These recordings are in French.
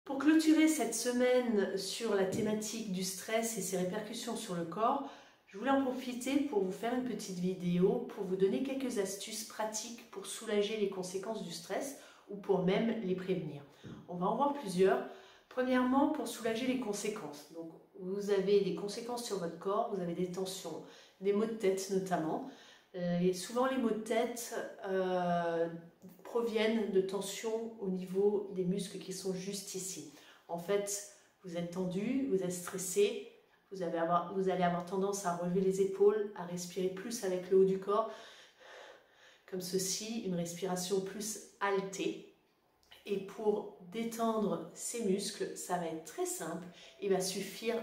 Pour clôturer cette semaine sur la thématique du stress et ses répercussions sur le corps, je voulais en profiter pour vous faire une petite vidéo pour vous donner quelques astuces pratiques pour soulager les conséquences du stress ou pour même les prévenir. On va en voir plusieurs. Premièrement, pour soulager les conséquences. Donc, vous avez des conséquences sur votre corps, vous avez des tensions, des maux de tête notamment. Et souvent, les maux de tête proviennent de tensions au niveau des muscles qui sont juste ici. En fait, vous êtes tendu, vous êtes stressé, vous allez avoir tendance à relever les épaules, à respirer plus avec le haut du corps, comme ceci, une respiration plus haletée. Et pour détendre ces muscles, ça va être très simple. Il va suffire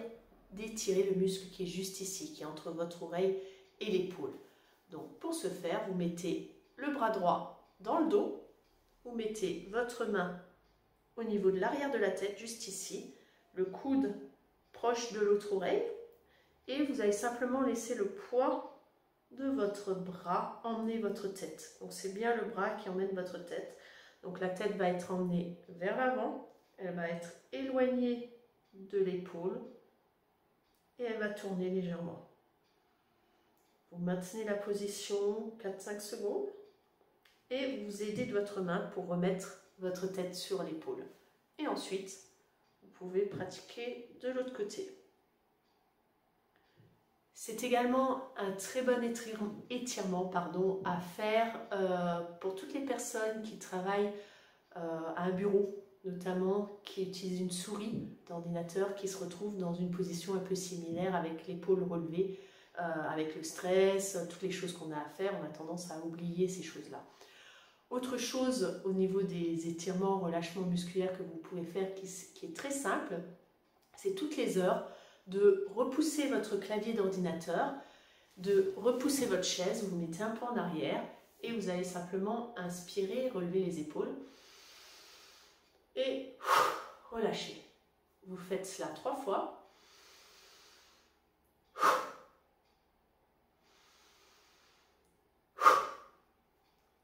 d'étirer le muscle qui est juste ici, qui est entre votre oreille et l'épaule. Donc pour ce faire, vous mettez le bras droit dans le dos, vous mettez votre main au niveau de l'arrière de la tête, juste ici, le coude proche de l'autre oreille, et vous allez simplement laisser le poids de votre bras emmener votre tête. Donc c'est bien le bras qui emmène votre tête. Donc la tête va être emmenée vers l'avant, elle va être éloignée de l'épaule et elle va tourner légèrement. Vous maintenez la position 4-5 secondes et vous aidez de votre main pour remettre votre tête sur l'épaule. Et ensuite, vous pouvez pratiquer de l'autre côté. C'est également un très bon étirement à faire pour toutes les personnes qui travaillent à un bureau, notamment qui utilisent une souris d'ordinateur, qui se retrouvent dans une position un peu similaire avec l'épaule relevée, avec le stress, toutes les choses qu'on a à faire, on a tendance à oublier ces choses-là. Autre chose au niveau des étirements, relâchements musculaires que vous pouvez faire qui est très simple, c'est toutes les heures de repousser votre clavier d'ordinateur, de repousser votre chaise, vous vous mettez un peu en arrière et vous allez simplement inspirer, relever les épaules et relâcher. Vous faites cela 3 fois.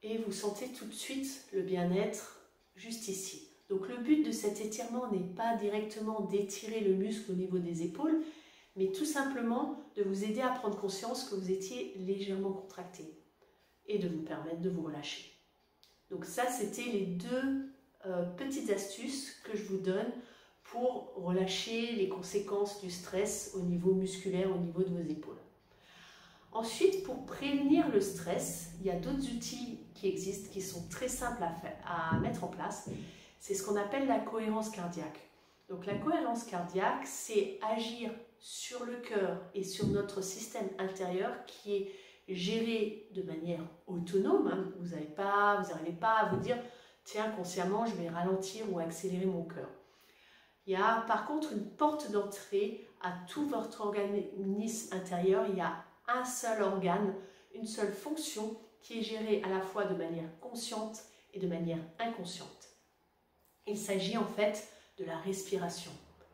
Et vous sentez tout de suite le bien-être juste ici. Donc le but de cet étirement n'est pas directement d'étirer le muscle au niveau des épaules, mais tout simplement de vous aider à prendre conscience que vous étiez légèrement contracté et de vous permettre de vous relâcher. Donc ça, c'était les deux petites astuces que je vous donne pour relâcher les conséquences du stress au niveau musculaire, au niveau de vos épaules. Ensuite, pour prévenir le stress, il y a d'autres outils qui existent, qui sont très simples à mettre en place. C'est ce qu'on appelle la cohérence cardiaque. Donc la cohérence cardiaque, c'est agir sur le cœur et sur notre système intérieur qui est géré de manière autonome. Vous n'arrivez pas à vous dire « tiens, consciemment, je vais ralentir ou accélérer mon cœur ». Il y a par contre une porte d'entrée à tout votre organisme intérieur. Il y a un seul organe, une seule fonction qui est gérée à la fois de manière consciente et de manière inconsciente. Il s'agit en fait de la respiration.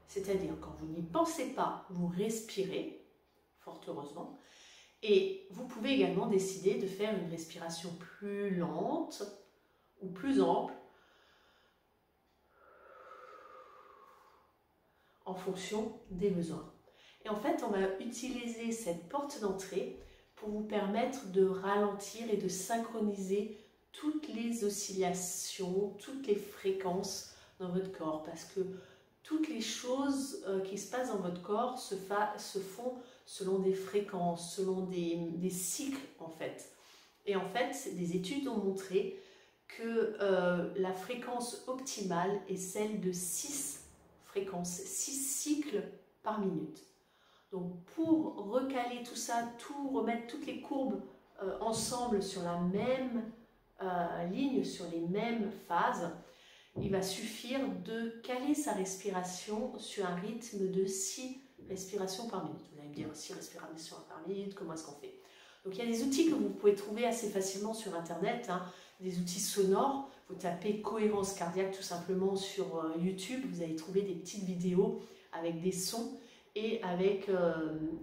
C'est-à-dire quand vous n'y pensez pas, vous respirez, fort heureusement, et vous pouvez également décider de faire une respiration plus lente ou plus ample en fonction des besoins. Et en fait, on va utiliser cette porte d'entrée pour vous permettre de ralentir et de synchroniser toutes les oscillations, toutes les fréquences dans votre corps. Parce que toutes les choses qui se passent dans votre corps se font selon des fréquences, selon des cycles en fait. Et en fait, des études ont montré que la fréquence optimale est celle de 6 fréquences, 6 cycles par minute. Donc pour recaler tout ça, remettre toutes les courbes ensemble sur la même ligne, sur les mêmes phases, il va suffire de caler sa respiration sur un rythme de 6 respirations par minute. Vous allez me dire 6 respirations par minute, comment est-ce qu'on fait? Donc il y a des outils que vous pouvez trouver assez facilement sur internet, des outils sonores. Vous tapez cohérence cardiaque tout simplement sur YouTube, vous allez trouver des petites vidéos avec des sons et avec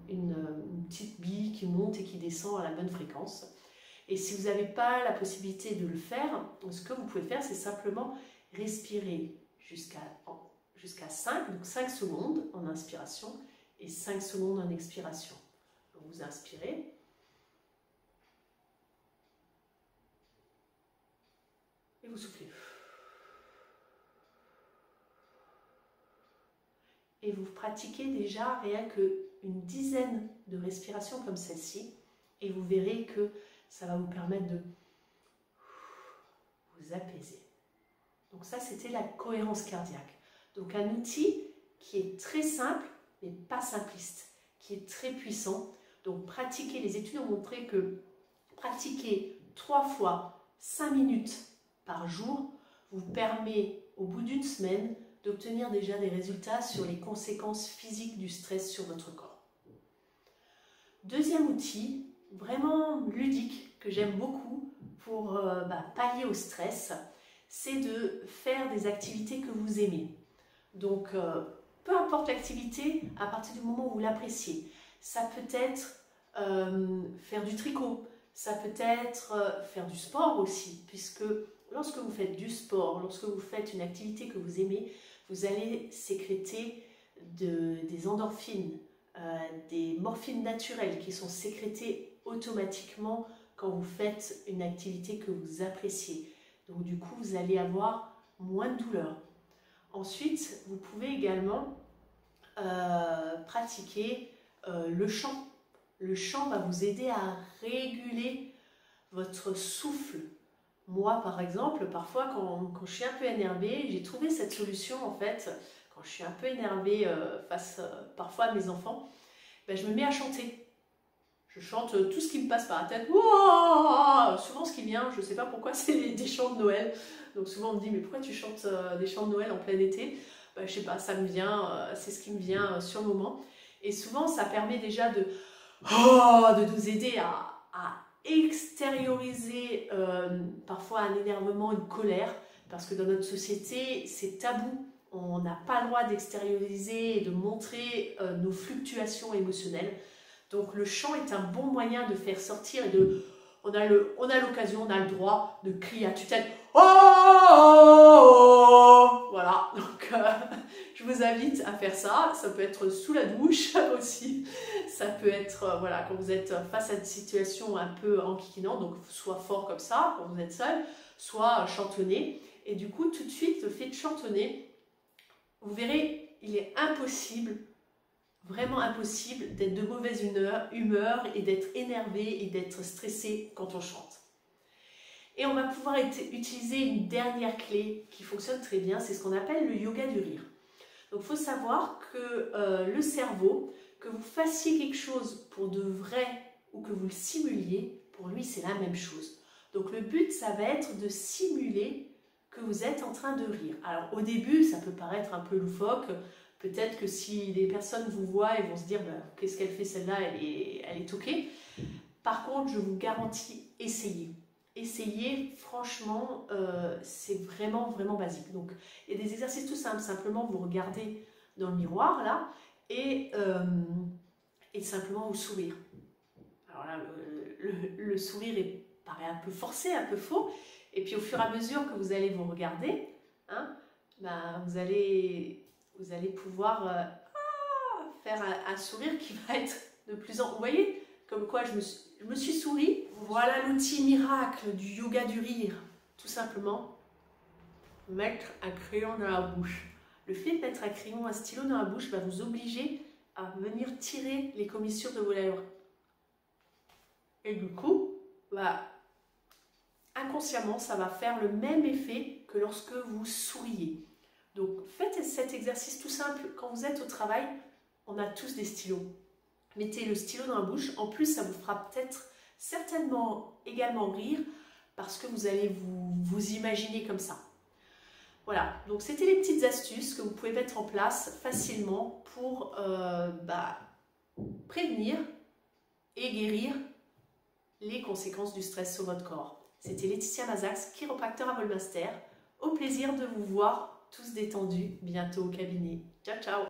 une petite bille qui monte et qui descend à la bonne fréquence. Et si vous n'avez pas la possibilité de le faire, ce que vous pouvez faire, c'est simplement respirer jusqu'à 5, donc 5 secondes en inspiration et 5 secondes en expiration. Donc vous inspirez. Et vous soufflez. Et vous pratiquez déjà rien qu'une dizaine de respirations comme celle-ci. Et vous verrez que ça va vous permettre de vous apaiser. Donc ça, c'était la cohérence cardiaque. Donc un outil qui est très simple, mais pas simpliste, qui est très puissant. Donc pratiquer, les études ont montré que pratiquer 3 fois 5 minutes par jour vous permet, au bout d'une semaine, d'obtenir déjà des résultats sur les conséquences physiques du stress sur votre corps. Deuxième outil, vraiment ludique, que j'aime beaucoup pour pallier au stress, c'est de faire des activités que vous aimez. Donc, peu importe l'activité, à partir du moment où vous l'appréciez. Ça peut être faire du tricot, ça peut être faire du sport aussi, puisque lorsque vous faites du sport, lorsque vous faites une activité que vous aimez, vous allez sécréter des endorphines, des morphines naturelles qui sont sécrétées automatiquement quand vous faites une activité que vous appréciez. Donc du coup, vous allez avoir moins de douleur. Ensuite, vous pouvez également pratiquer le chant. Le chant va vous aider à réguler votre souffle. Moi, par exemple, parfois, quand je suis un peu énervée, j'ai trouvé cette solution, en fait, quand je suis un peu énervée face parfois à mes enfants, je me mets à chanter. Je chante tout ce qui me passe par la tête. Wouah, souvent, ce qui vient, je ne sais pas pourquoi, c'est des chants de Noël. Donc souvent, on me dit, mais pourquoi tu chantes des chants de Noël en plein été? Je ne sais pas, ça me vient, c'est ce qui me vient sur le moment. Et souvent, ça permet déjà de nous aider à extérioriser parfois un énervement, une colère, parce que dans notre société, c'est tabou. On n'a pas le droit d'extérioriser et de montrer nos fluctuations émotionnelles. Donc le chant est un bon moyen de faire sortir et on a l'occasion, on a le droit de crier à tue-tête. Oh, voilà, donc je vous invite à faire ça. Ça peut être sous la douche aussi. Ça peut être voilà, quand vous êtes face à une situation un peu enquiquinante, donc soit fort comme ça quand vous êtes seul, soit chantonner. Et du coup, tout de suite, le fait de chantonner, vous verrez, il est impossible, vraiment impossible d'être de mauvaise humeur et d'être énervé et d'être stressé quand on chante. Et on va pouvoir utiliser une dernière clé qui fonctionne très bien, c'est ce qu'on appelle le yoga du rire. Donc il faut savoir que le cerveau, que vous fassiez quelque chose pour de vrai ou que vous le simuliez, pour lui c'est la même chose. Donc le but, ça va être de simuler que vous êtes en train de rire. Alors au début, ça peut paraître un peu loufoque. Peut-être que si les personnes vous voient, elles vont se dire qu'est-ce qu'elle fait celle-là, elle est toquée. Par contre, je vous garantis, essayez. Essayez, franchement, c'est vraiment, vraiment basique. Donc, il y a des exercices tout simples. Simplement, vous regardez dans le miroir, là, et simplement vous sourire. Alors là, le sourire paraît un peu forcé, un peu faux. Et puis, au fur et à mesure que vous allez vous regarder, hein, vous allez pouvoir faire un sourire qui va être de plus en plus... Vous voyez, comme quoi je me suis souri. Voilà l'outil miracle du yoga du rire. Tout simplement, mettre un crayon dans la bouche. Le fait de mettre un crayon, un stylo dans la bouche va vous obliger à venir tirer les commissures de vos lèvres. Et du coup, inconsciemment, ça va faire le même effet que lorsque vous souriez. Donc faites cet exercice tout simple. Quand vous êtes au travail, on a tous des stylos. Mettez le stylo dans la bouche. En plus, ça vous fera peut-être certainement également rire parce que vous allez vous imaginer comme ça. Voilà, donc c'était les petites astuces que vous pouvez mettre en place facilement pour prévenir et guérir les conséquences du stress sur votre corps. C'était Laetitia Mazax, chiropracteur à Volmaster. Au plaisir de vous voir tous détendus bientôt au cabinet. Ciao, ciao!